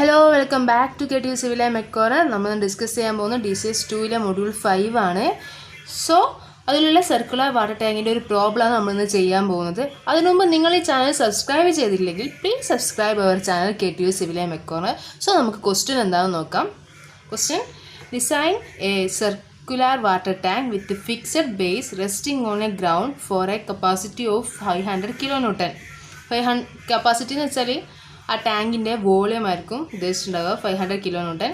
Hello welcome back to KTU civil and Mecor. നമ്മൾ discuss ചെയ്യാൻ പോകുന്ന DCS2 മൊഡ്യൂൾ 5 ആണ്. സോ അതിലുള്ള സർക്കുലർ വാട്ടർ ടാങ്കിൻ്റെ ഒരു പ്രോബ്ലമാണ് നമ്മളിന്ന് ചെയ്യാൻ പോകുന്നത്. അതിനു മുമ്പ് നിങ്ങൾ ഈ ചാനൽ സബ്സ്ക്രൈബ് ചെയ്തില്ലെങ്കിൽ please subscribe our channel KTU civil and Mecor. So നമുക്ക് ക്വസ്റ്റ്യൻ എന്താണെന്ന് നോക്കാം. Question: design a circular water tank with a fixed base resting on a ground for a capacity of 500 kilonewton. Capacity എന്ന് വെച്ചാൽ ആ ടാങ്കിൻ്റെ volume ആയിരിക്കും ഉദ്ദേശിച്ചിട്ടുണ്ടാവുക 500 kilonewton.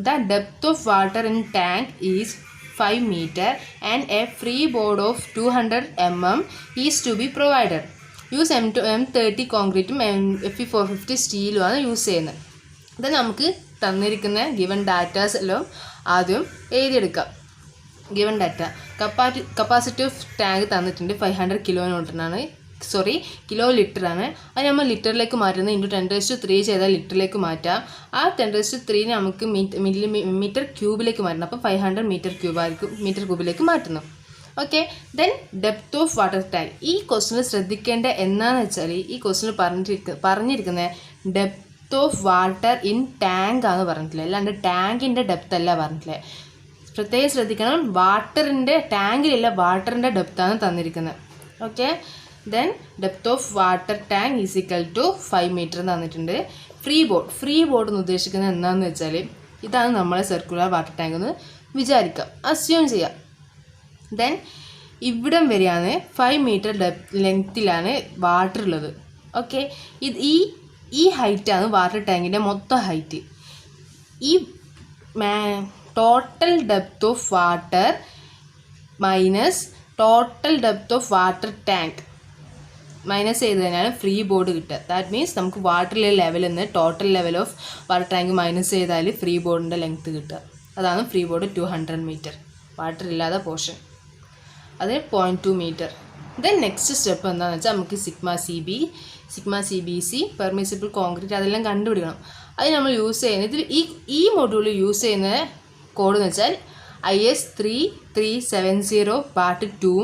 The depth of water in tank is 5 meter and a free board of 200 mm is to be provided. Use M30 കോൺക്രീറ്റും Fe450 സ്റ്റീലുമാണ് use ചെയ്യുന്നത്. ഇത് നമുക്ക് തന്നിരിക്കുന്ന ഗിവൺ ഡാറ്റാസ് എല്ലാം ആദ്യം എഴുതിയെടുക്കാം. Given data capacity of tank തന്നിട്ടുണ്ട് 500 kilonewton ആണ്, കിലോ ലിറ്റർ ആണ്. അത് നമ്മൾ ലിറ്ററിലേക്ക് മാറ്റുന്നത് ഇൻറ്റു 10⁻³ ചെയ്താൽ ലിറ്ററിലേക്ക് മാറ്റാം. ആ 10⁻³ നമുക്ക് മീറ്റർ ക്യൂബിലേക്ക് മാറ്റണം. അപ്പം 500 മീറ്റർ ക്യൂബിലേക്ക് മാറ്റുന്നു. Okay, then depth of water tank. ഈ ക്വസ്റ്റിന് ശ്രദ്ധിക്കേണ്ട എന്നാന്ന് വെച്ചാൽ ഈ ക്വസ്റ്റിന് പറഞ്ഞിരിക്കുന്നത് depth of water in tank ആണ് പറഞ്ഞിട്ടില്ല, അല്ലാണ്ട് ടാങ്കിൻ്റെ ഡെപ്ത് അല്ല പറഞ്ഞിട്ടില്ല. പ്രത്യേകം ശ്രദ്ധിക്കണം, വാട്ടറിൻ്റെ ടാങ്കിലുള്ള വാട്ടറിൻ്റെ ഡെപ്താണ് തന്നിരിക്കുന്നത്. Okay, then depth of water tank is equal to 5 meter തന്നിട്ടുണ്ട്. ഫ്രീ ബോർഡ് എന്ന് ഉദ്ദേശിക്കുന്നത് എന്താണെന്ന് വെച്ചാൽ ഇതാണ് നമ്മളെ സർക്കുലർ വാട്ടർ ടാങ്ക് എന്ന് വിചാരിക്കാം, അസ്യൂം ചെയ്യാം. ദെൻ ഇവിടം വരെയാണ് 5 meter ലെങ്ത്തിലാണ് വാട്ടർ ഉള്ളത്. ഓക്കെ, ഈ ഹൈറ്റാണ് വാട്ടർ ടാങ്കിൻ്റെ മൊത്തം ഹൈറ്റ്. ഈ total depth of water minus total depth of water tank minus ചെയ്ത് കഴിഞ്ഞാൽ ഫ്രീ ബോർഡ് കിട്ടുക. ദാറ്റ് മീൻസ് നമുക്ക് വാട്ടറിലെ ലെവലിൽ നിന്ന് total level of water tank minus ചെയ്താൽ ഫ്രീ ബോർഡിൻ്റെ ലെങ്ത്ത് കിട്ടുക. അതാണ് ഫ്രീ ബോർഡ് 200 meter, വാട്ടർ ഇല്ലാത്ത പോർഷൻ അത് 0.2 meter. ദെൻ നെക്സ്റ്റ് സ്റ്റെപ്പ് എന്താണെന്ന് വെച്ചാൽ നമുക്ക് സിഗ്മ CBC പെർമിസിബിൾ കോൺക്രീറ്റ് അതെല്ലാം കണ്ടുപിടിക്കണം. അത് നമ്മൾ യൂസ് ചെയ്യുന്നത് ഈ മൊഡ്യൂളിൽ യൂസ് ചെയ്യുന്ന കോഡ് എന്ന് വെച്ചാൽ IS 3370 പാർട്ട് 2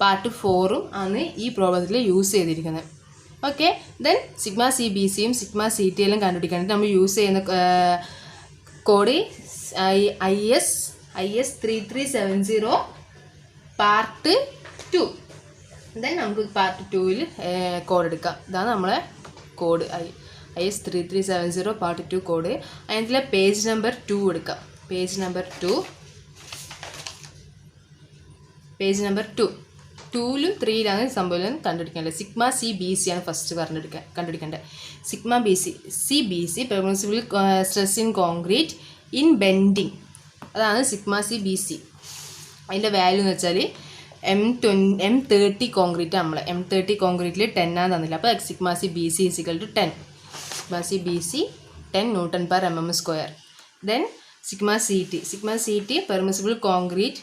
പാർട്ട് 4 ആണ് ഈ പ്രോബ്ലത്തിൽ യൂസ് ചെയ്തിരിക്കുന്നത്. ഓക്കെ, ദെൻ സിഗ്മ CBCയും സിഗ്മ CT എല്ലാം കണ്ടുപിടിക്കാനായിട്ട് നമ്മൾ യൂസ് ചെയ്യുന്ന കോഡ് IS 3370 പാർട്ട് 2. ദെൻ നമുക്ക് പാർട്ട് 2ൽ കോഡ് എടുക്കാം. ഇതാണ് നമ്മളെ കോഡ് IS 3370 പാർട്ട് 2 കോഡ്. അതിൻ്റെ പേജ് നമ്പർ 2 എടുക്കാം. പേജ് നമ്പർ 2ലും 3ലാണ് സംഭവം കണ്ടുപിടിക്കേണ്ടത്. സിഗ്മ CBC ആണ് ഫസ്റ്റ് കണ്ടുപിടിക്കേണ്ടത്. Sigma CBC permissible stress in concrete in bending, അതാണ് സിഗ്മ CBC. അതിൻ്റെ വാല്യൂ എന്ന് വെച്ചാൽ M30 കോൺക്രീറ്റ് M30 കോൺക്രീറ്റിൽ 10 ആണ് തന്നില്ല. അപ്പോൾ sigma CBC is equal to 10. Sigma CBC 10 Newton/mm². Then sigma CT permissible concrete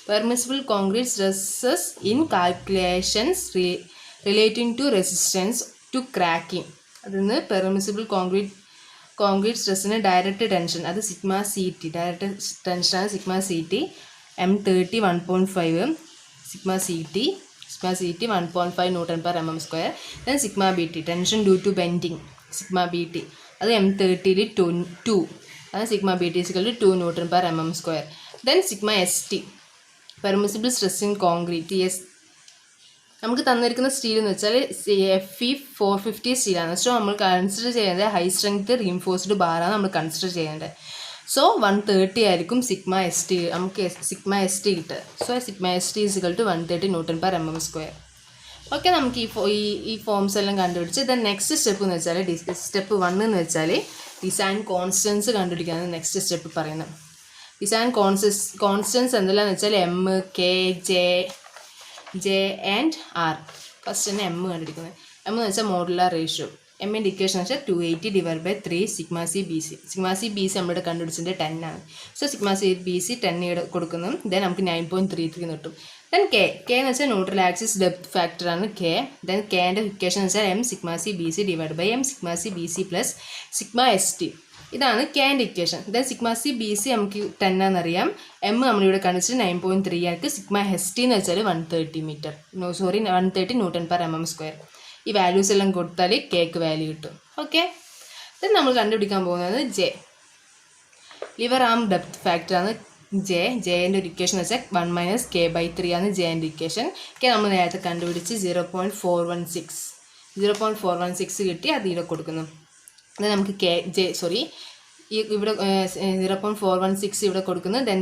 permissible concrete stresses in calculations relating to resistance to cracking. അതിന് permissible concrete സ്ട്രെസ്സിന് direct tension, അത് sigma CT direct ടെൻഷനാണ്. Sigma CT M30 1.5, sigma CT 1.5 Newton/mm². Then sigma BT tension due to bending, sigma BT അത് M30ൽ 2, അത് sigma BT = 2 Newton/mm². Then sigma ST permissible stress in concrete. നമുക്ക് തന്നിരിക്കുന്ന steel എന്ന് വെച്ചാൽ Fe450 സ്റ്റീലാണ്. സോ നമ്മൾ കൺസിഡർ ചെയ്യേണ്ടത് ഹൈ സ്ട്രെങ്ത് റീൻഫോഴ്സ്ഡ് ബാറാണ് നമ്മൾ കൺസിഡർ ചെയ്യേണ്ടത്. സോ 130 ആയിരിക്കും സിഗ്മ ST, നമുക്ക് സിഗ്മ ST കിട്ടുക. So sigma ST = 130 Newton/mm². Okay, നമുക്ക് ഈ ഫോംസ് എല്ലാം കണ്ടുപിടിച്ച് ദെൻ നെക്സ്റ്റ് സ്റ്റെപ്പ് എന്ന് വെച്ചാൽ സ്റ്റെപ്പ് 1 എന്ന് വെച്ചാൽ ഡിസൈൻ കോൺസ്റ്റൻസ് കണ്ടുപിടിക്കാനാണ് നെക്സ്റ്റ് സ്റ്റെപ്പ് പറയുന്നത്. ഡിസൈൻ കോൺസ്റ്റൻസ് എന്തെല്ലാമെന്ന് വെച്ചാൽ M, K, J and R. First തന്നെ M കണ്ടുപിടിക്കുന്നത്. M എന്ന് വെച്ചാൽ മോഡുലാർ റേഷ്യോ. എമ്മിൻ്റെ ഇക്വേഷൻ എന്ന് വെച്ചാൽ 280/3 സിഗ്മ CBC. സിഗ്മ CBC നമ്മുടെ കണ്ടുപിടിച്ചതിൻ്റെ 10 ആണ്. സോ സിഗ്മ CBC 10 കൊടുക്കുന്നു. ദെൻ നമുക്ക് 9.33 കിട്ടും. ദെൻ K എന്ന് വെച്ചാൽ ന്യൂട്രൽ ആക്സിസ് ഡെപ്ത് ഫാക്ടറാണ് K. ദെൻ Kൻ്റെ ഇക്വേഷൻ എന്ന് വെച്ചാൽ M sigma CBC / M sigma CBC plus sigma ST. ഇതാണ് Kൻ്റെ ഇക്വേഷൻ. ദെൻ സിഗ്മ CBC നമുക്ക് 10 ആണെന്നറിയാം. M നമ്മളിവിടെ കണ്ടുപിടിച്ചത് 9.3 ആയിരിക്കും. സിഗ്മ ST എന്ന് വെച്ചാൽ 130 Newton/mm². ഈ വാല്യൂസ് എല്ലാം കൊടുത്താൽ കേക്ക് വാല്യൂ കിട്ടും. ഓക്കെ, ദെൻ നമ്മൾ കണ്ടുപിടിക്കാൻ പോകുന്നത് ജെ. ലിവർ ആം ഡെപ്ത് ഫാക്ടറാണ് ജെൻ്റെ ഒരു ഇക്വേഷൻ വെച്ചാൽ 1 - k/3 ആണ് ജെൻ്റെ ഇക്വേഷൻ. കെ നമ്മൾ നേരത്തെ കണ്ടുപിടിച്ച് 0.416 കിട്ടി, അത് ഇവിടെ കൊടുക്കുന്നു. ദെൻ നമുക്ക് ഇവിടെ 0.416 ഇവിടെ കൊടുക്കുന്നു. ദെൻ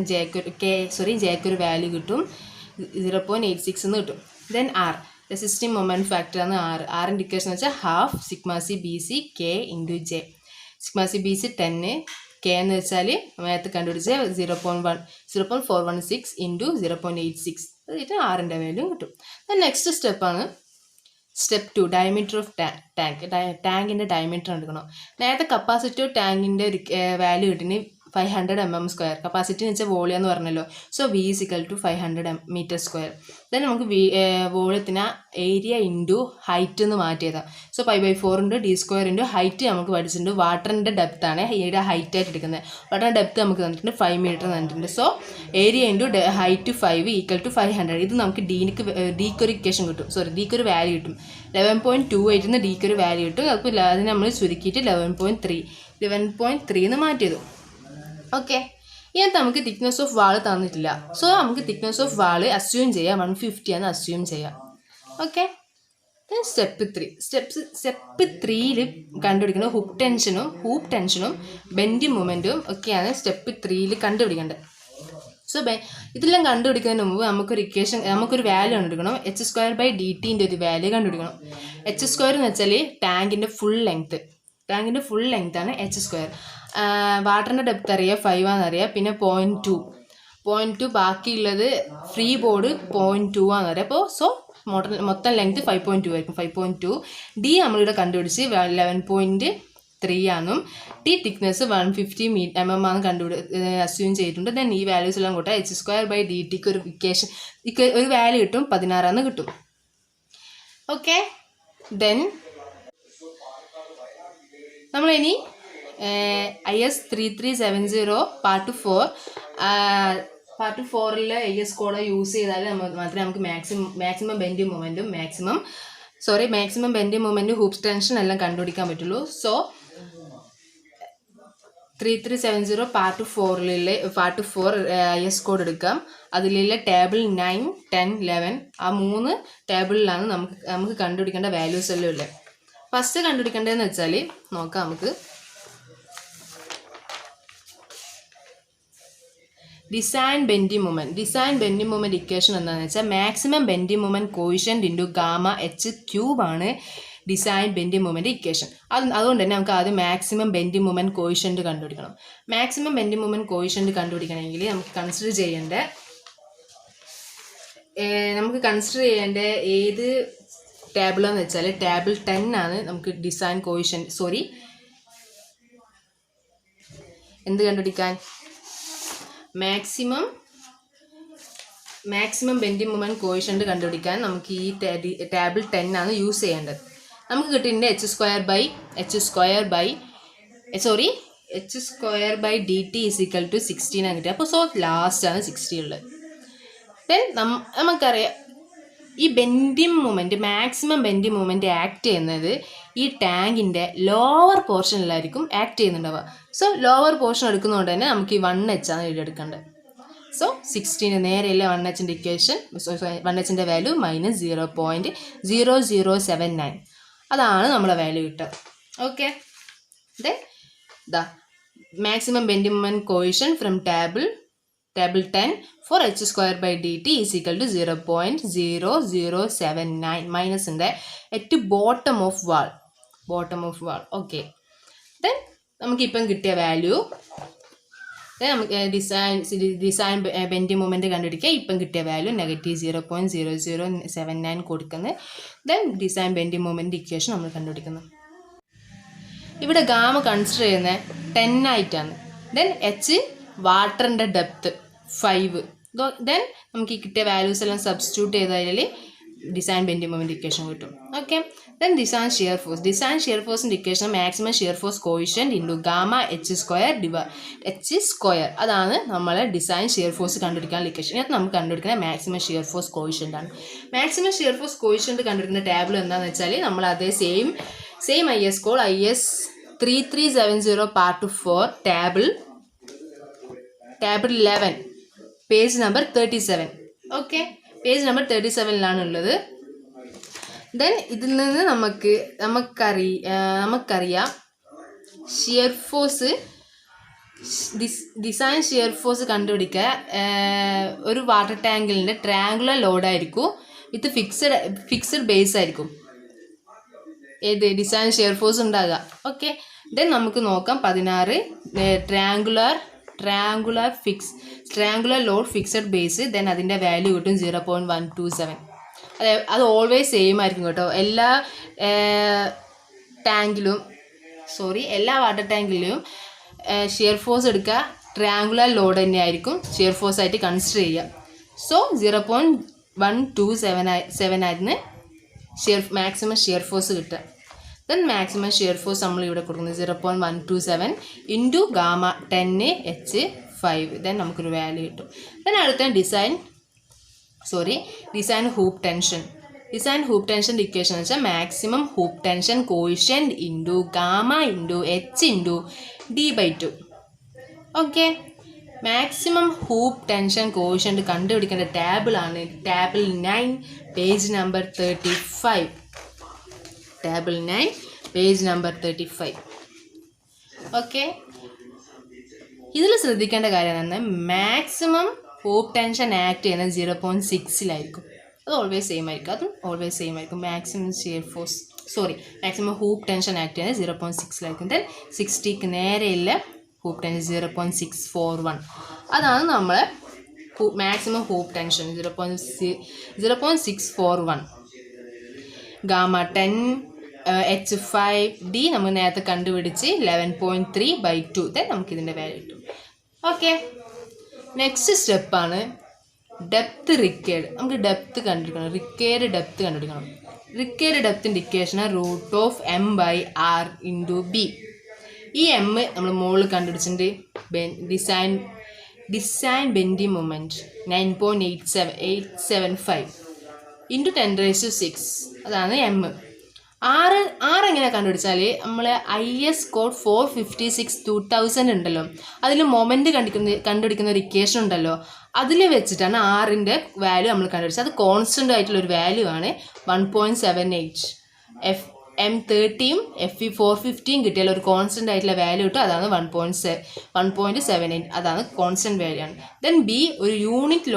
ജെക്കൊരു വാല്യൂ കിട്ടും 0.86 എന്ന് കിട്ടും. ദെൻ ആർ റെസിസ്റ്റിംഗ് മൊമെൻറ്റ് ഫാക്ടറാണ് ആറിൻ്റെ ഇക്വേഷൻ വെച്ചാൽ ½ σc/bc k × j. σc/bc 10, k എന്ന് വെച്ചാൽ നേരത്തെ കണ്ടുപിടിച്ച് 0.416 × 0.86, അതിട്ട് ആറിൻ്റെ വാല്യൂ കിട്ടും. നെക്സ്റ്റ് സ്റ്റെപ്പാണ് സ്റ്റെപ്പ് 2, ഡയമീറ്റർ ഓഫ് ടാങ്കിൻ്റെ ഡയമീറ്റർ എടുക്കണം. നേരത്തെ കപ്പാസിറ്റി ഓഫ് ടാങ്കിൻ്റെ ഒരു വാല്യൂ കിട്ടുന്നത് 500 mm². കപ്പാസിറ്റി എന്ന് വെച്ചാൽ വോളിയം എന്ന് പറഞ്ഞല്ലോ. So V = 500 m². ദെൻ നമുക്ക് വോളിയത്തിന് ഏരിയ ഇൻറ്റു ഹൈറ്റ് എന്ന് മാറ്റിയതാണ്. സോ π/4 × d² × ഹൈറ്റ് നമുക്ക് പഠിച്ചിട്ടുണ്ട്. വാട്ടറിൻ്റെ ഡെപ്ത് ആണ് ഇവിടെ ഹൈറ്റ് ആയിട്ട് എടുക്കുന്നത്. വാട്ടറിൻ്റെ ഡെപ്ത് നമുക്ക് തന്നിട്ടുണ്ട് 5 മീറ്റർ തന്നിട്ടുണ്ട്. So area into height 5 = 500. ഇത് നമുക്ക് ഡിക്കൊരു ഇക്വേഷൻ കിട്ടും, ഡിക്കൊരു വാല്യൂ കിട്ടും. 11.28 എന്ന് ഡിക്കൊരു വാല്യൂ കിട്ടും. അപ്പോൾ അതിന് നമ്മൾ ചുരുക്കിയിട്ട് 11.3 എന്ന് മാറ്റിയത്. ഓക്കെ, ഇതിനകത്ത് നമുക്ക് തിക്നെസ് ഓഫ് വാൾ തന്നിട്ടില്ല. സോ നമുക്ക് തിക്നെസ് ഓഫ് വാൾ അസ്യൂം ചെയ്യാം, 150 ആണ് അസ്യൂം ചെയ്യാം. ഓക്കെ, സ്റ്റെപ്പ് 3യിൽ കണ്ടുപിടിക്കുന്നത് ഹൂപ്പ് ടെൻഷനും ബെൻഡിങ് മൊമെൻറ്റും ഒക്കെയാണ് സ്റ്റെപ്പ് 3യിൽ കണ്ടുപിടിക്കേണ്ടത്. സോ ഇതെല്ലാം കണ്ടുപിടിക്കുന്നതിന് മുമ്പ് നമുക്കൊരു വാല്യൂ കണ്ടുപിടിക്കണം. h²/dt ഒരു വാല്യൂ കണ്ടുപിടിക്കണം. h² എന്ന് വെച്ചാൽ ടാങ്കിൻ്റെ ഫുൾ ലെങ്ത് ആണ് h². വാട്ടറിൻ്റെ ഡെപ്ത് അറിയാം, 5 ആണെന്നറിയാം. പിന്നെ 0.2 ബാക്കിയുള്ളത് ഫ്രീ ബോർഡ് 0.2 ആണെന്നറിയാം. അപ്പോൾ മൊത്തം ലെങ്ത് 5.2 ആയിരിക്കും. 5.2 ഡി നമ്മളിവിടെ കണ്ടുപിടിച്ച് 11.3 ആണെന്നും തിക്നെസ് 150 mm ആണ് അസ്യൂം ചെയ്തിട്ടുണ്ട്. ദെൻ ഈ വാല്യൂസ് എല്ലാം കൂട്ടാം. h²/dt ഒരു വാല്യൂ കിട്ടും 16 കിട്ടും. ഓക്കെ, ദെൻ നമ്മളിനി IS 3370 part 4 IS code use ചെയ്താൽ മാത്രമേ നമുക്ക് മാക്സിമം ബെൻഡിങ് മൊമെൻറ്റും ഹൂപ്പ് ടെൻഷൻ എല്ലാം കണ്ടുപിടിക്കാൻ പറ്റുള്ളൂ. സോ 3370 പാർട്ട് 4 IS കോഡ് എടുക്കാം. അതിലുള്ള ടേബിൾ 9, 10, 11 ആ 3 ടേബിളിലാണ് നമുക്ക് കണ്ടുപിടിക്കേണ്ട വാല്യൂസ് എല്ലാം ഉള്ളത്. ഫസ്റ്റ് കണ്ടുപിടിക്കേണ്ടതെന്ന് വെച്ചാൽ നോക്കാം. നമുക്ക് ഡിസൈൻ ബെൻഡിങ് മൊമെൻറ്റ് ഇക്വേഷൻ എന്താണെന്ന് വെച്ചാൽ maximum bending moment coefficient into γh³ ആണ് ഡിസൈൻ ബെൻഡിങ് മൊമെൻറ്റ് ഇക്വേഷൻ. അതുകൊണ്ട് തന്നെ നമുക്ക് ആദ്യം മാക്സിമം ബെൻഡിങ് മൊമെൻറ്റ് കോയിഷ്യൻറ്റ് കണ്ടുപിടിക്കണം. മാക്സിമം ബെൻഡിങ് മൊമെൻറ്റ് കോയിഷ്യൻറ്റ് കണ്ടുപിടിക്കണമെങ്കിൽ നമുക്ക് കൺസിഡർ ചെയ്യേണ്ട ഏത് ടേബിളാന്ന് വെച്ചാൽ ടേബിൾ 10 ആണ് നമുക്ക് ഡിസൈൻ കോയിഷ്യൻറ്റ് എന്ത് കണ്ടുപിടിക്കാൻ മാക്സിമം ബെൻഡിങ് മൊമെൻറ്റ് കോയിഷ്യൻറ്റ് കണ്ടുപിടിക്കാൻ നമുക്ക് ഈ ടേബിൾ 10 ആണ് യൂസ് ചെയ്യേണ്ടത്. നമുക്ക് കിട്ടിയിട്ടുണ്ട് h²/dt = 16 ആണ് കിട്ടിയത്. അപ്പോൾ ലാസ്റ്റാണ് 60 ഉള്ളത്. ദെൻ നമുക്കറിയാം ഈ മാക്സിമം ബെൻഡിങ് മൊമെൻറ്റ് ആക്ട് ചെയ്യുന്നത് ഈ ടാങ്കിൻ്റെ ലോവർ പോർഷനിലായിരിക്കും ആക്ട് ചെയ്യുന്നുണ്ടാവുക. സോ ലോവർ പോർഷൻ എടുക്കുന്നതുകൊണ്ട് തന്നെ നമുക്ക് ഈ 1h ആണ് എടുക്കേണ്ടത്. സോ 16 നേരെയുള്ള 1hൻ്റെ ഇക്വേഷൻ 1hൻ്റെ വാല്യൂ -0.0079 അതാണ് നമ്മളെ വാല്യൂ കിട്ടുക. Okay, then maximum bending moment coefficient from table 10 for h²/dt = 0.0079 മൈനസിൻ്റെ at bottom of wall. Okay, then നമുക്കിപ്പം കിട്ടിയ വാല്യൂ നമുക്ക് ഡിസൈൻ ബെൻഡിങ് മൊമെൻറ്റ് കണ്ടുപിടിക്കുക. ഇപ്പം കിട്ടിയ വാല്യൂ -0.0079 കൊടുക്കുന്നത്. Then design bending moment equation നമ്മൾ കണ്ടുപിടിക്കുന്നു. ഇവിടെ ഗാമ കൺസിഡർ ചെയ്യുന്നത് 10 ആയിട്ടാണ്. ദെൻ h വാട്ടറിൻ്റെ ഡെപ്ത് 5. ദെൻ നമുക്ക് ഈ കിട്ടിയ വാല്യൂസ് എല്ലാം സബ്സ്റ്റിറ്റ്യൂട്ട് ചെയ്താൽ ഡിസൈൻ ബെൻഡിങ് മൊമെന്റ് ഇക്വേഷൻ കിട്ടും. Okay, then design shear force. Design shear ഫോഴ്സിൻ്റെ equation maximum shear force coefficient into gamma H square. അതാണ് നമ്മളെ ഡിസൈൻ ഷിയർ ഫോഴ്സ് കണ്ടുപിടിക്കാനുള്ള ഇക്വേഷൻ. ഇതിനകത്ത് നമുക്ക് കണ്ടുപിടിക്കുന്ന മാക്സിമം ഷിയർ ഫോഴ്സ് കോയിഷ്യന്റ് ആണ്. മാക്സിമം ഷിയർ ഫോഴ്സ് കോയിഷ്യന്റ് കണ്ടുപിടിക്കുന്ന ടേബിൾ എന്താണെന്ന് വെച്ചാൽ നമ്മൾ അതേ same IS code IS 3370 part 4 table 11 page number 37. Okay, page number 37 ഉള്ളത്. ദെൻ ഇതിൽ നിന്ന് നമുക്കറിയാം shear force, design shear force കണ്ടുപിടിക്കുക ഒരു വാട്ടർ ടാങ്കിളിൻ്റെ ട്രയാങ്കുലർ ലോഡായിരിക്കും വിത്ത് ഫിക്സഡ് ബേസ് ആയിരിക്കും ഏത് ഡിസൈൻ ഷിയർ ഫോഴ്സ് ഉണ്ടാകുക. ഓക്കെ, ദെൻ നമുക്ക് നോക്കാം 16 triangular load fixed base. Then അതിൻ്റെ വാല്യൂ കിട്ടും 0.127. അത് ഓൾവേസ് സെയിം ആയിരിക്കും കേട്ടോ. എല്ലാ വാട്ടർ ടാങ്കിലും ഷിയർ ഫോഴ്സ് എടുക്കുക ട്രയാങ്കുലർ ലോഡ് തന്നെയായിരിക്കും ഷിയർ ഫോഴ്സ് ആയിട്ട് കൺസിഡർ ചെയ്യുക. സോ 0.127 ആയിരുന്നു മാക്സിമം ഷിയർ ഫോഴ്സ് കിട്ടുക. ദെൻ മാക്സിമം ഷിയർ ഫോഴ്സ് നമ്മൾ ഇവിടെ കൊടുക്കുന്നത് 0.127 ഇൻറ്റു ഗാമ 10H5. ദെൻ നമുക്കൊരു വാല്യൂ കിട്ടും. ദെൻ അടുത്ത design hoop tension. Design hoop ടെൻഷൻ്റെ ഇക്വേഷൻ എന്ന് വെച്ചാൽ maximum hoop tension coefficient into gamma into H into D/2. Okay, maximum hoop tension coefficient കണ്ടുപിടിക്കേണ്ട ടേബിളാണ് table 9 page number 35. Table 9 page number 35. Okay, ഇതിൽ ശ്രദ്ധിക്കേണ്ട കാര്യം തന്നെ മാക്സിമം ഹൂപ്പ് ടെൻഷൻ ആക്ട് ചെയ്യുന്നത് 0.6 അത് ഓൾവേസ് സെയിം ആയിരിക്കും. മാക്സിമം ഹൂപ്പ് ടെൻഷൻ ആക്ട് ചെയ്യുന്നത് 0.6 ദെൻ 60ക്ക് നേരെയുള്ള ഹൂപ്പ് ടെൻഷൻ 0.641. അതാണ് നമ്മളെ maximum hoop tension 0.641. Gamma 10H5D നമ്മൾ നേരത്തെ കണ്ടുപിടിച്ച് 11.3/2. ദെൻ നമുക്കിതിൻ്റെ വാല്യൂ കിട്ടും. ഓക്കെ, നെക്സ്റ്റ് സ്റ്റെപ്പാണ് ഡെപ്ത് റിക്കേർഡ്. നമുക്ക് ഡെപ്ത് കണ്ടുപിടിക്കണം. റിക്കേർഡ് ഡെപ്തിൻ്റെ ഇക്വേഷൻ √M/R × B. ഈ M നമ്മൾ മുകളിൽ കണ്ടുപിടിച്ചിട്ടുണ്ട്. Design bending moment 9.875 × 10⁻⁶. അതാണ് M. R എങ്ങനെ കണ്ടുപിടിച്ചാൽ നമ്മൾ IS കോഡ് 456/2000 ഉണ്ടല്ലോ, അതിൽ മൊമെൻറ്റ് കണ്ടുപിടിക്കുന്ന ഒരു ഇക്വേഷൻ ഉണ്ടല്ലോ, അതിൽ വെച്ചിട്ടാണ് ആറിൻ്റെ വാല്യൂ നമ്മൾ കണ്ടുപിടിച്ചത്. അത് കോൺസ്റ്റൻ്റ് ആയിട്ടുള്ളൊരു വാല്യൂ ആണ് 1.78. M30യും FE 450യും കിട്ടിയാൽ ഒരു കോൺസ്റ്റൻ്റ് ആയിട്ടുള്ള വാല്യൂ കിട്ടും. അതാണ് 1.78. അതാണ് കോൺസ്റ്റൻ്റ് വാല്യൂ ആണ്. ദെൻ B ഒരു യൂണിറ്റ്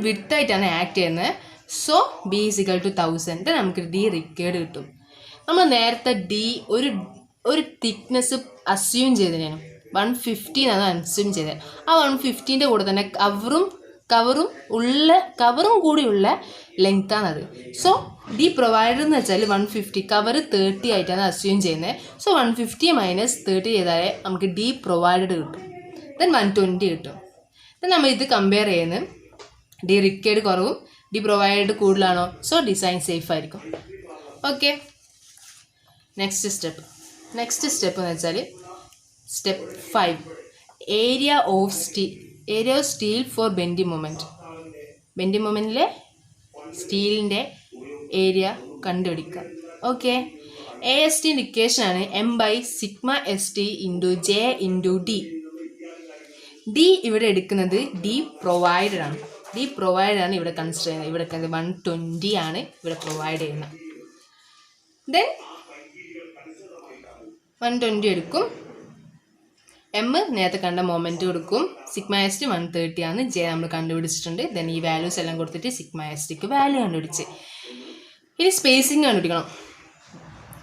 വിഡ്ത്ത് ആയിട്ടാണ് ആക്ട് ചെയ്യുന്നത്. So B = 1000. ദെൻ നമുക്ക് D റിക്കേർഡ് കിട്ടും. നമ്മൾ നേരത്തെ D ഒരു തിക്നെസ് അസ്യൂം ചെയ്തതിനാണ് 150 എന്നാണ് അസ്യൂം ചെയ്തത്. ആ 150ൻ്റെ കൂടെ തന്നെ കവറും കൂടിയുള്ള ലെങ്താണത്. സോ D പ്രൊവൈഡർ എന്ന് വെച്ചാൽ 150, കവർ 30 ആയിട്ടാണ് അസ്യൂം ചെയ്യുന്നത്. സോ 150 - 30 ചെയ്താലേ നമുക്ക് D പ്രൊവൈഡഡ് കിട്ടും. ദെൻ 120 കിട്ടും. ദെൻ നമ്മൾ ഇത് കമ്പയർ ചെയ്യുന്നത് D റിക്കേർഡ് കുറവും D പ്രൊവൈഡഡ് കൂടുതലാണോ? സോ ഡിസൈൻ സേഫ് ആയിരിക്കും. ഓക്കെ, നെക്സ്റ്റ് സ്റ്റെപ്പ് എന്ന് വെച്ചാൽ step 5 area of steel for bending മൊമെൻറ്റിലെ സ്റ്റീലിൻ്റെ ഏരിയ കണ്ടുപിടിക്കുക. ഓക്കെ, ASTൻ്റെ ഇക്വേഷനാണ് M/σST × J × D. D ഇവിടെ എടുക്കുന്നത് D പ്രൊവൈഡഡ് ആണ്. ഇവിടെ കൺസിഡർ ചെയ്യുന്നത്. ഇവിടെ 120 ആണ് ഇവിടെ പ്രൊവൈഡ് ചെയ്യുന്നത്. ദെൻ 120 എടുക്കും. M നേരത്തെ കണ്ട മൊമെൻറ്റ് കൊടുക്കും. σST 130 ആണ്. J നമ്മൾ കണ്ടുപിടിച്ചിട്ടുണ്ട്. ദെൻ ഈ വാല്യൂസ് എല്ലാം കൊടുത്തിട്ട് σSTക്ക് വാല്യൂ കണ്ടുപിടിച്ച് ഇനി സ്പേസിങ് കണ്ടുപിടിക്കണം.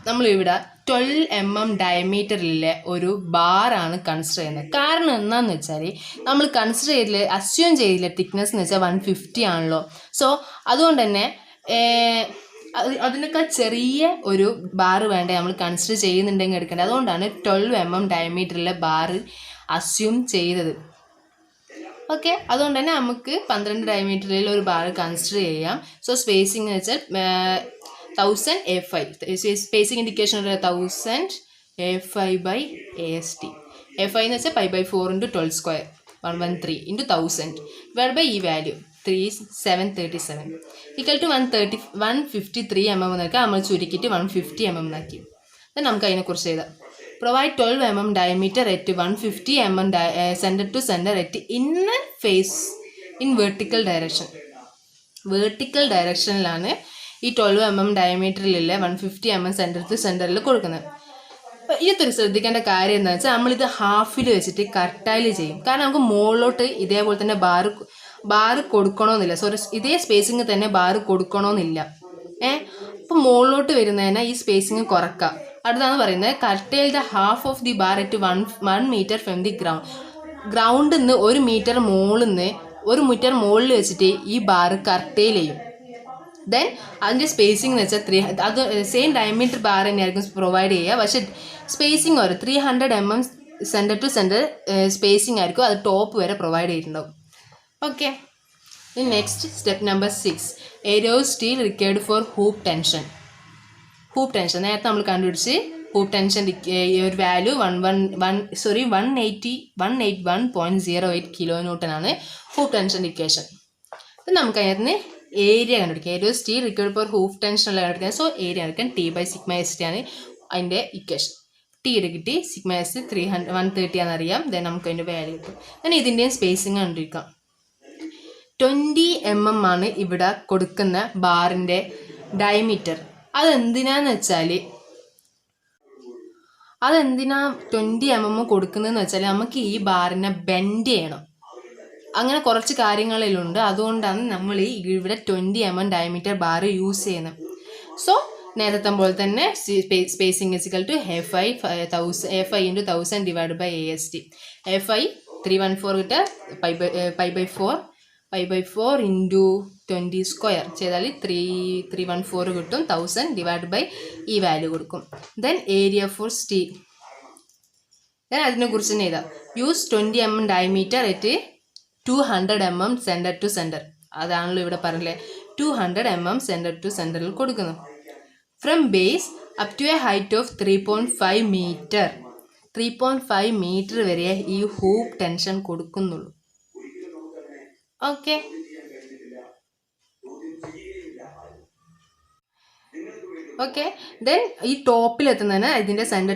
നമ്മളിവിടെ 12 mm ഡയമീറ്ററിലെ ഒരു ബാറാണ് കൺസിഡർ ചെയ്യുന്നത്. കാരണം എന്താണെന്ന് വെച്ചാൽ നമ്മൾ അസ്യൂം ചെയ്തില്ല തിക്നെസ് എന്ന് വെച്ചാൽ 150 ആണല്ലോ. സോ അതുകൊണ്ട് തന്നെ അതിനൊക്കെ ചെറിയ ഒരു ബാർ വേണ്ടേ നമ്മൾ കൺസിഡർ ചെയ്യുന്നുണ്ടെങ്കിൽ എടുക്കേണ്ടത്. അതുകൊണ്ടാണ് 12 mm ഡയമീറ്ററിലെ ബാർ അസ്യൂം ചെയ്തത്. ഓക്കെ, അതുകൊണ്ട് തന്നെ നമുക്ക് 12 ഡയമീറ്ററിൽ ഒരു ബാർ കൺസിഡർ ചെയ്യാം. സോ സ്പേസിംഗ് എന്ന് വെച്ചാൽ 1000 A5, spacing indication 1000 A5 by AST. A5 എന്ന് വെച്ചാൽ π/4 × 12 square 113 × 1000 divided by ഈ വാല്യൂ 3737 equal to 153 mm എന്നൊക്കെ നമ്മൾ ചുരുക്കിയിട്ട് 150 mm എന്നാക്കി. നമുക്ക് അതിനെക്കുറിച്ച് എഴുതാം. Provide 12 mm diameter at 150 mm center to center at inner face in vertical direction. Vertical ഡയറക്ഷനിലാണ് ഈ 12 mm ഡയമീറ്ററിലുള്ള 150 mm സെൻറ്റർ ടു സെൻറ്ററിൽ കൊടുക്കുന്നത്. അപ്പോൾ ഇതൊരു ശ്രദ്ധിക്കേണ്ട കാര്യം എന്താണെന്ന് വെച്ചാൽ നമ്മളിത് ഹാഫിൽ വെച്ചിട്ട് കർട്ടൈൽ ചെയ്യും. കാരണം നമുക്ക് മുകളിലോട്ട് ഇതേപോലെ തന്നെ ബാറ് കൊടുക്കണമെന്നില്ല. സോറി, ഇതേ സ്പേസിങ് തന്നെ ബാറ് കൊടുക്കണമെന്നില്ല. അപ്പോൾ മുകളിലോട്ട് വരുന്നതിന് ഈ സ്പേസിങ് കുറക്കാം. അടുത്താണ് പറയുന്നത് curtail the half of the bar at 1 meter from the ground. ഗ്രൗണ്ടിൽ നിന്ന് 1 meter മുകളിൽ വെച്ചിട്ട് ഈ ബാർ കർട്ടൈൽ ചെയ്യും. ദെൻ അതിൻ്റെ സ്പേസിംഗ് എന്ന് വെച്ചാൽ അത് സെയിം ഡയമീറ്റർ ബാർ തന്നെയായിരിക്കും പ്രൊവൈഡ് ചെയ്യുക. പക്ഷേ സ്പേസിംഗ് ഒരു 300 mm centre to centre spacing ആയിരിക്കും അത് ടോപ്പ് വരെ പ്രൊവൈഡ് ചെയ്തിട്ടുണ്ടാവും. Okay, next step number 6, area of steel required for hoop tension. നേരത്തെ നമ്മൾ കണ്ടുപിടിച്ച് ഹൂപ്പ് ടെൻഷൻ ഒരു വാല്യൂ 181.08 kN ആണ് ഹൂപ്പ് ടെൻഷൻ ഇക്വേഷൻ. അപ്പം നമുക്ക് അതിനകത്ത് ഏരിയ കണ്ടുപിടിക്കാം. Area of steel required for hoop ടെൻഷനുള്ള കണ്ടുപിടിക്കാം. സോ ഏരിയ എടുക്കാൻ T/σst ആണ് അതിൻ്റെ ഇക്വേഷൻ. T കിട്ടി, σs 130 ആണെന്നറിയാം. ദെൻ നമുക്ക് അതിൻ്റെ വാല്യൂ കിട്ടും. ദെൻ ഇതിൻ്റെയും സ്പേസിങ് കണ്ടിരിക്കാം. 20 mm ആണ് ഇവിടെ കൊടുക്കുന്ന ബാറിൻ്റെ ഡയമീറ്റർ. അതെന്തിനാന്ന് വെച്ചാൽ 20 mm കൊടുക്കുന്നതെന്ന് വെച്ചാൽ നമുക്ക് ഈ ബാറിനെ ബെൻഡ് ചെയ്യണം. അങ്ങനെ കുറച്ച് കാര്യങ്ങളിലുണ്ട്. അതുകൊണ്ടാണ് നമ്മൾ ഇവിടെ 20 mm ഡയമീറ്റർ ബാർ യൂസ് ചെയ്യുന്നത്. സോ നേരത്തെ പോലെ തന്നെ spacing is equal to A5 × 1000 divide by AST. A5 314 കിട്ടുക π/4 ഇൻറ്റു 20 സ്ക്വയർ ചെയ്താൽ 314 കിട്ടും. 1000 ഡിവൈഡ് ബൈ ഈ വാല്യൂ കൊടുക്കും. Then area for steel. Then അതിനെക്കുറിച്ച് തന്നെ എഴുതാം. Use 20 mm diameter at 200 mm centre to centre. അതാണല്ലോ ഇവിടെ പറഞ്ഞില്ലേ, 200 mm സെൻറ്റർ ടു സെൻറ്ററിൽ കൊടുക്കുന്നു. From base up to a height of 3.5 meter. 3.5 meter വരെ ഈ ഹൂപ്പ് ടെൻഷൻ കൊടുക്കുന്നുള്ളൂ. ഓക്കെ, ദെൻ ഈ ടോപ്പിൽ എത്തുന്നതിന് ഇതിൻ്റെ സെൻറ്റർ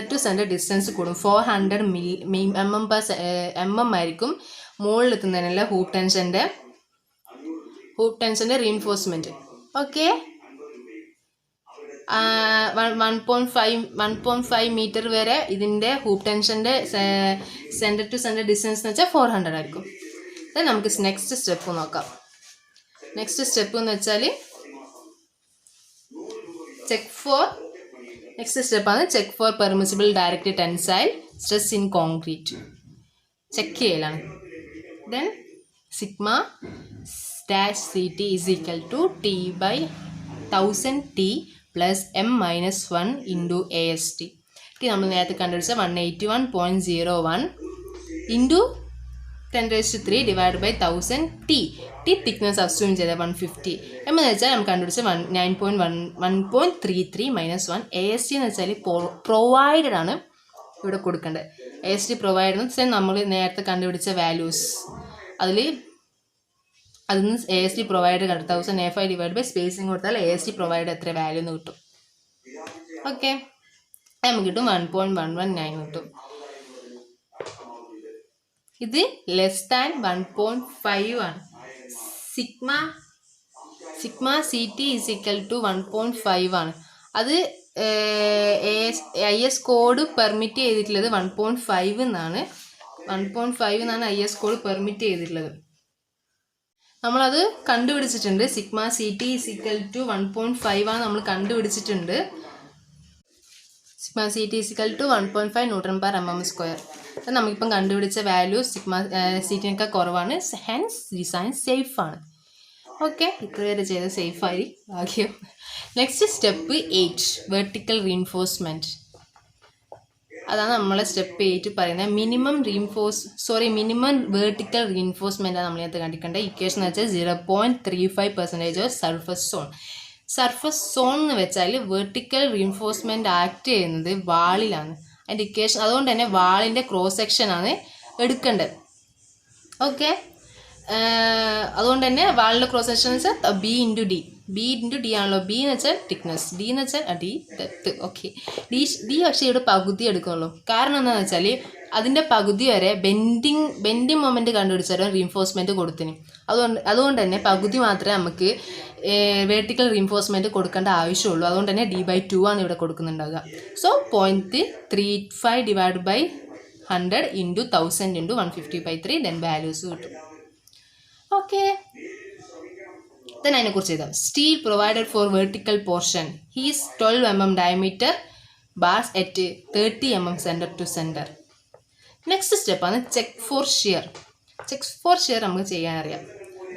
ടു സെൻറ്റർ ഡിസ്റ്റൻസ് കൂടും. 400 mm ആയിരിക്കും മുകളിൽ എത്തുന്നതിനുള്ള ഹൂപ്പ് ടെൻഷൻ്റെ റീഇൻഫോഴ്സ്മെൻറ്റ്. ഓക്കെ, 1.5 meter വരെ ഇതിൻ്റെ ഹൂപ്പ് ടെൻഷൻ്റെ സെൻറ്റർ ടു സെൻറ്റർ ഡിസ്റ്റൻസ് എന്ന് വെച്ചാൽ 400 ആയിരിക്കും. നമുക്ക് നെക്സ്റ്റ് സ്റ്റെപ്പ് നോക്കാം. നെക്സ്റ്റ് സ്റ്റെപ്പ് എന്ന് വെച്ചാൽ നെക്സ്റ്റ് സ്റ്റെപ്പാണ് check for permissible direct tensile stress in concrete. Check ചെയ്യലാണ്. Then σ-CT is equal to T/1000T plus m-1 into AST. നമ്മൾ നേരത്തെ കണ്ടുപിടിച്ച 181.01 into 10⁻³ divided by 1000 T. Thickness assume ചെയ്ത 150 എന്ന് വെച്ചാൽ നമുക്ക് കണ്ടുപിടിച്ച 1.33 - 1. AST എന്ന് വെച്ചാൽ പ്രൊവൈഡഡ് ആണ് ഇവിടെ കൊടുക്കേണ്ടത്. AST പ്രൊവൈഡ് എന്ന് വെച്ചാൽ നമ്മൾ നേരത്തെ കണ്ടുപിടിച്ച വാല്യൂസ് അതിൽ AST provide 1000 A5 divide by spacing കൊടുത്താൽ AST പ്രൊവൈഡ് എത്ര വാല്യൂ എന്ന് കിട്ടും. ഓക്കെ, നമുക്ക് കിട്ടും 1.119 കിട്ടും. ഇത് <1.5 ആണ്. σ-CT is equal to 1.5 ആണ്. അത് IS കോഡ് പെർമിറ്റ് ചെയ്തിട്ടുള്ളത് 1.5 എന്നാണ്. 1.5 എന്നാണ് IS കോഡ് പെർമിറ്റ് ചെയ്തിട്ടുള്ളത്. നമ്മളത് കണ്ടുപിടിച്ചിട്ടുണ്ട്. σ-CT is equal to 1.5 ആണ് നമ്മൾ കണ്ടുപിടിച്ചിട്ടുണ്ട്. σ-CT is equal to 1.5 Nm/mm². നമുക്കിപ്പം കണ്ടുപിടിച്ച വാല്യൂ σ-CTനേക്കാൾ കുറവാണ്. ഹെൻസ് ഡിസൈൻ സേഫ് ആണ്. ഓക്കെ, ഇത്രവരെ ചെയ്ത് സേഫായി ഭാഗ്യം. Next step 8, vertical reinforcement. അതാണ് നമ്മളെ സ്റ്റെപ്പ് 8 പറയുന്നത്. മിനിമം വേർട്ടിക്കൽ റീഇൻഫോഴ്സ്മെൻ്റ് ആണ് നമ്മളിനകത്ത് കണ്ടിട്ടുണ്ട്. ഇക്വേഷൻ എന്ന് വെച്ചാൽ 0.35% ഓഫ് സർഫസ് സോൺ എന്ന് വെച്ചാൽ വെർട്ടിക്കൽ റീഇൻഫോഴ്സ്മെൻറ്റ് ആക്ട് ചെയ്യുന്നത് വാളിലാണ്. അതിൻ്റെ ഇക്വേഷൻ അതുകൊണ്ട് തന്നെ വാളിൻ്റെ ക്രോസ് സെക്ഷനാണ് എടുക്കേണ്ടത്. ഓക്കെ, അതുകൊണ്ട് തന്നെ വാളിൻ്റെ ക്രോസ് സെക്ഷൻ എന്ന് വെച്ചാൽ ബി ഇൻറ്റു ഡി ആണല്ലോ. ബി എന്ന് വെച്ചാൽ തിക്നെസ്, ഡി എന്ന് വെച്ചാൽ ഡെപ്ത്. ഓക്കെ, ഡി പക്ഷേ ഇവിടെ പകുതി എടുക്കുന്നുള്ളൂ. കാരണം എന്താണെന്ന് വെച്ചാൽ അതിൻ്റെ പകുതി വരെ ബെൻഡിങ് മൊമെൻറ്റ് കണ്ടുപിടിച്ചാലും റീഇൻഫോഴ്സ്മെൻറ്റ് കൊടുത്തിന്. അതുകൊണ്ട് തന്നെ പകുതി മാത്രമേ നമുക്ക് വെർട്ടിക്കൽ റീഇൻഫോഴ്സ്മെൻറ്റ് കൊടുക്കേണ്ട ആവശ്യമുള്ളൂ. അതുകൊണ്ട് തന്നെ D/2 ആണ് ഇവിടെ കൊടുക്കുന്നുണ്ടാവുക. So 0.35 divide by 100 into 1000 into 150/3 then values കിട്ടും. ഓക്കെ, then അതിനെക്കുറിച്ച് എഴുതാം. Steel provided for vertical portion is 12 mm diameter bars at 30 mm centre to centre. Next സ്റ്റെപ്പാണ് ചെക്ക് ഫോർ ഷിയർ നമുക്ക് ചെയ്യാനറിയാം.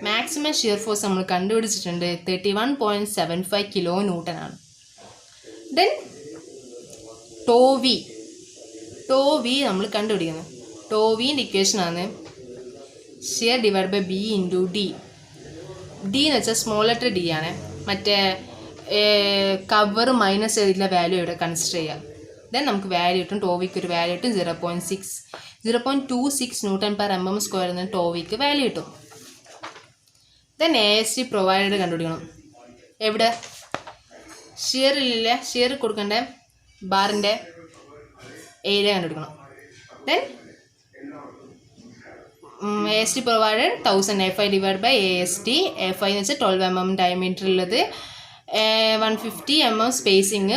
മാക്സിമം ഷിയർ ഫോഴ്സ് നമ്മൾ കണ്ടുപിടിച്ചിട്ടുണ്ട് 31.75 kN ആണ്. Then tau v നമ്മൾ കണ്ടുപിടിക്കുന്നത്. ടോ വിൻ്റെ ഇക്വേഷനാണ് shear divide by B into D. D എന്ന് വെച്ചാൽ സ്മോൾ ലെറ്റർ ഡി ആണ്. മറ്റേ കവർ മൈനസ് ചെയ്തിട്ടുള്ള വാല്യൂ ഇവിടെ കൺസിഡർ ചെയ്യാം. ദെൻ നമുക്ക് വാല്യൂ കിട്ടും. ടോ വിക്ക് ഒരു വാല്യൂ കിട്ടും 0.26 Nm/mm² എന്ന ടോ വിക്ക് വാല്യൂ കിട്ടും. ദെൻ AST പ്രൊവൈഡഡ് കണ്ടുപിടിക്കണം. എവിടെ ഷിയർ കൊടുക്കേണ്ട ബാറിൻ്റെ ഏരിയ കണ്ടുപിടിക്കണം. Then AST provided 1000 FI divide by AST. FI എന്ന് വെച്ചാൽ 12 mm ഡയമീറ്റർ ഉള്ളത്, 150 mm സ്പേസിങ്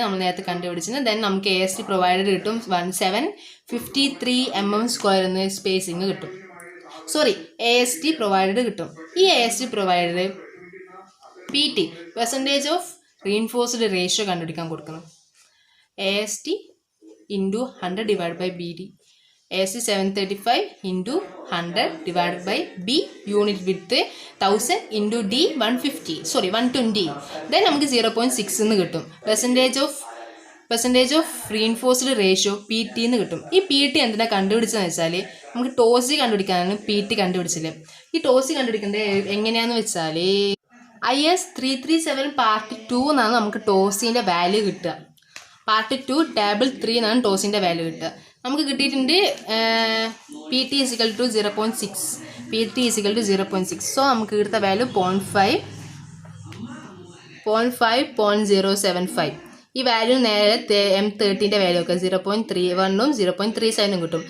നമ്മൾ നേരത്തെ കണ്ടുപിടിച്ചത്. ദെൻ നമുക്ക് AST പ്രൊവൈഡഡ് കിട്ടും 1753 mm² എന്ന സ്പേസിങ് കിട്ടും. AST പ്രൊവൈഡഡ് കിട്ടും. ഈ AST provided PT percentage of reinforced ratio കണ്ടുപിടിക്കാൻ കൊടുക്കണം. AST into 100 divide by BD. AST 735 into 100 divide by B unit width 1000 into D 120. ദെൻ നമുക്ക് 0.6 എന്ന് കിട്ടും. Percentage of reinforced ratio PT എന്ന് കിട്ടും. ഈ PT എന്തിനാ കണ്ടുപിടിച്ചതെന്ന് വെച്ചാൽ നമുക്ക് ടോസി കണ്ടുപിടിക്കാനാണ് PT കണ്ടുപിടിച്ചില്ലേ. ഈ ടോസി കണ്ടുപിടിക്കേണ്ടത് എങ്ങനെയാണെന്ന് വെച്ചാൽ IS 337 പാർട്ട് 2 എന്നാണ് നമുക്ക് ടോസിൻ്റെ വാല്യൂ കിട്ടുക. പാർട്ട് 2 ടേബിൾ 3 എന്നാണ് ടോസിൻ്റെ വാല്യൂ കിട്ടുക. നമുക്ക് കിട്ടിയിട്ടുണ്ട് PT = 0.6. സോ നമുക്ക് കിട്ടുന്ന വാല്യൂ 0.075. ഈ വാല്യൂ നേരെ M30ൻ്റെ വാല്യൂ ഒക്കെ 0.31 0.37 കിട്ടും.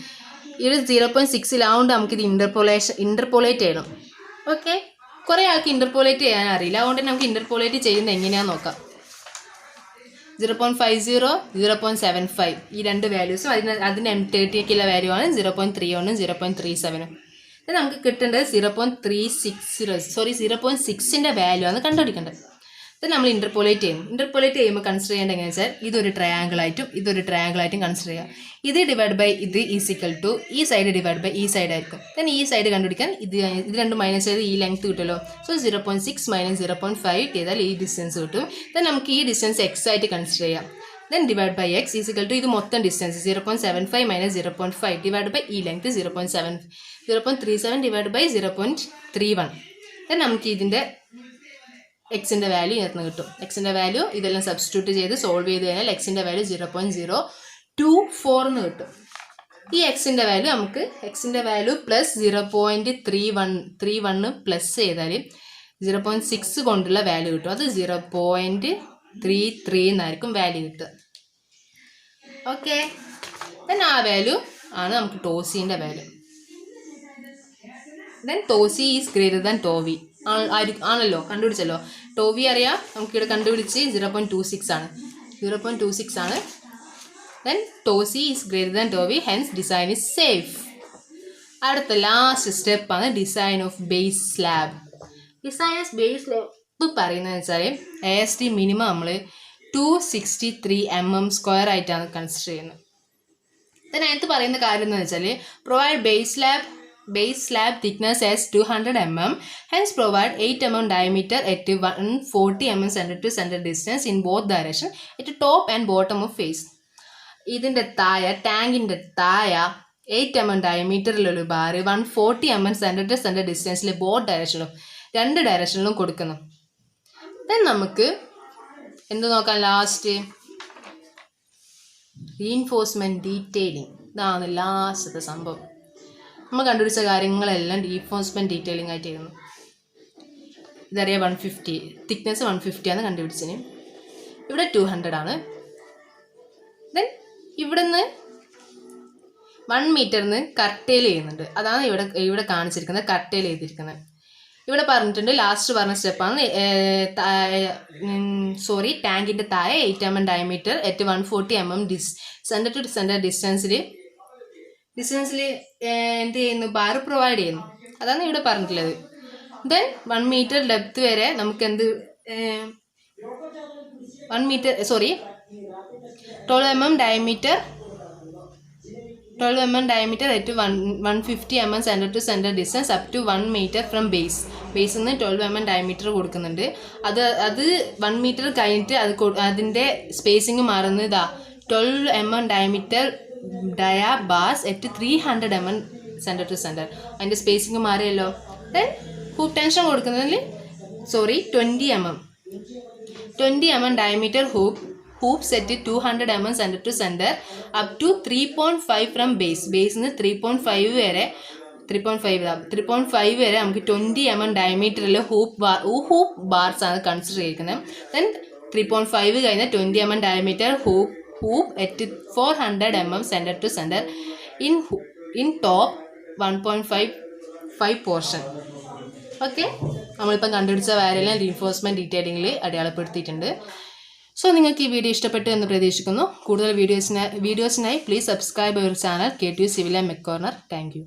ഇത് 0.6 നമുക്കിത് ഇൻ്റർപോളേറ്റ് ചെയ്യണം. ഓക്കെ, കുറേ ആൾക്ക് ഇൻ്റർപോളേറ്റ് ചെയ്യാൻ അറിയില്ല. അതുകൊണ്ട് തന്നെ നമുക്ക് ഇൻ്റർപോളേറ്റ് ചെയ്യുന്നത് എങ്ങനെയാണെന്ന് നോക്കാം. 0.50 0.75 ഈ രണ്ട് വാല്യൂസും അതിന് M30ക്കുള്ള വാല്യൂ ആണ് 0.31 0.37. നമുക്ക് കിട്ടേണ്ടത് 0.6ൻ്റെ വാല്യൂ ആണ് കണ്ടുപിടിക്കേണ്ടത്. ഇത് നമ്മൾ ഇൻ്റർപോളേറ്റ് ചെയ്യുമ്പോൾ കൺസിഡർ ചെയ്യേണ്ടത് എങ്ങനെയാണെന്ന് വെച്ചാൽ ഇതൊരു ട്രയാങ്കിളായിട്ടും കൺസിഡർ ചെയ്യുക. ഇത് ഡിവൈഡ് ബൈ ഇത് ഈസിക്കൽ ടു ഈ സൈഡ് ഡിവൈഡ് ബൈ ഈ സൈഡ് ആയിരിക്കും. ദെൻ ഈ സൈഡ് കണ്ടുപിടിക്കാൻ ഇത് രണ്ടും മൈനസ് ചെയ്ത് ഈ ലെങ്ത് കിട്ടുമല്ലോ. സോ 0.6 - 0.5 ചെയ്താൽ ഈ ഡിസ്റ്റൻസ് കിട്ടും. ദെൻ നമുക്ക് ഈ ഡിസ്റ്റൻസ് x ആയിട്ട് കൺസിഡർ ചെയ്യാം. Then divide by x is equal to ഇത് മൊത്തം ഡിസ്റ്റൻസ് 0.75 - 0.5 ഡിവൈഡ് ബൈ ഈ ലെങ്ത് 0.37 ഡിവൈഡ് ബൈ 0.31. ദെൻ നമുക്ക് ഇതിൻ്റെ എക്സിൻ്റെ വാല്യൂ ഇതിനകത്ത് കിട്ടും. എക്സിൻ്റെ വാല്യൂ ഇതെല്ലാം സബ്സ്റ്റിറ്റ്യൂട്ട് ചെയ്ത് സോൾവ് ചെയ്ത് കഴിഞ്ഞാൽ എക്സിൻ്റെ വാല്യൂ 0.024 എന്ന് കിട്ടും. ഈ എക്സിൻ്റെ വാല്യൂ പ്ലസ് 0.31 പ്ലസ് ചെയ്താൽ 0.6 കൊണ്ടുള്ള വാല്യൂ കിട്ടും. അത് 0.33 എന്നായിരിക്കും വാല്യൂ കിട്ടുക. ഓക്കെ, ദെൻ ആ വാല്യൂ ആണ് നമുക്ക് ടോസീൻ്റെ value. Then tau c is greater than tau v ആണല്ലോ, കണ്ടുപിടിച്ചല്ലോ. ടോവി അറിയാം, നമുക്കിവിടെ കണ്ടുപിടിച്ച് 0.26 ആണ്. Then tau c is greater than tau v, hence design is safe. അടുത്ത ലാസ്റ്റ് സ്റ്റെപ്പാണ് ഡിസൈൻ ഓഫ് ബേസ് സ്ലാബ്. പറയുന്നത് വെച്ചാൽ AST മിനിമം നമ്മൾ 263 mm² ആയിട്ടാണ് കൺസിഡർ ചെയ്യുന്നത്. ദെൻ അതിനകത്ത് പറയുന്ന കാര്യം എന്ന് വെച്ചാൽ provide base slab thickness as 200 mm, hence provide 8 mm diameter at 140 mm center to center distance in both direction at top and bottom of face. ഇതിൻ്റെ താഴെ ടാങ്കിൻ്റെ താഴെ 8 mm ഡയമീറ്ററിലുള്ള bar 140 mm centre to centre ഡിസ്റ്റൻസിൽ both ഡയറക്ഷനിലും 2 ഡയറക്ഷനിലും കൊടുക്കുന്നു. ദെൻ നമുക്ക് എന്ത് നോക്കാം? Last reinforcement detailing. ഇതാണ് ലാസ്റ്റത്തെ സംഭവം. നമ്മൾ കണ്ടുപിടിച്ച കാര്യങ്ങളെല്ലാം റീഇൻഫോഴ്സ്മെൻറ്റ് ഡീറ്റെയിലിംഗ് ആയിട്ടായിരുന്നു. ഇതറിയാം 150, തിക്നെസ് 150 ആണ് കണ്ടുപിടിച്ചതിന്. ഇവിടെ 200 ആണ്. ദെൻ ഇവിടുന്ന് 1 മീറ്ററിന് കർട്ടേൽ ചെയ്യുന്നുണ്ട്. അതാണ് ഇവിടെ കാണിച്ചിരിക്കുന്നത്, കർട്ടേൽ ചെയ്തിരിക്കുന്നത്. ഇവിടെ പറഞ്ഞിട്ടുണ്ട്, ലാസ്റ്റ് പറഞ്ഞ സ്റ്റെപ്പാണ്. ടാങ്കിൻ്റെ താഴെ 8 mm diameter at 140 mm centre to centre ഡിസ്റ്റൻസിൽ എന്ത് ചെയ്യുന്നു? ബാർ പ്രൊവൈഡ് ചെയ്യുന്നു. അതാണ് ഇവിടെ പറഞ്ഞിട്ടുള്ളത്. ദെൻ 1 മീറ്റർ ഡെപ്ത് വരെ നമുക്ക് 12 mm diameter at 150 mm centre to centre distance up to 1 metre from ബേസിൽ നിന്ന് 12 mm ഡയമീറ്റർ കൊടുക്കുന്നുണ്ട്. അത് 1 മീറ്റർ കഴിഞ്ഞിട്ട് അതിൻ്റെ സ്പേസിങ് മാറുന്നത് 12 mm diameter dia bars at 300 mm centre to centre. അതിൻ്റെ സ്പേസിങ് മാറിയല്ലോ. ദെൻ ഹൂപ്പ് ടെൻഷൻ കൊടുക്കുന്നതിൽ 20 mm diameter hoops at 200 mm center to center up to 3.5 from ബേസിൽ നിന്ന് 3.5 വരെ നമുക്ക് 20 mm ഡയമീറ്ററിൽ ഹൂപ്പ് ബാർസ് ആണ് കൺസിഡർ ചെയ്തിരിക്കുന്നത്. ദെൻ 3.5 കഴിഞ്ഞ 20 mm diameter hoop at 400 mm center to center in top 1.5 portion. Okay, നമ്മളിപ്പം കണ്ടുപിടിച്ച വാല്യൂല്ലാം reinforcement ഡീറ്റെയിലിംഗിൽ അടയാളപ്പെടുത്തിയിട്ടുണ്ട്. So നിങ്ങൾക്ക് ഈ വീഡിയോ ഇഷ്ടപ്പെട്ടു എന്ന് പ്രതീക്ഷിക്കുന്നു. കൂടുതൽ വീഡിയോസിനായി please subscribe our channel KTU Civil and Mech Corner. Thank U.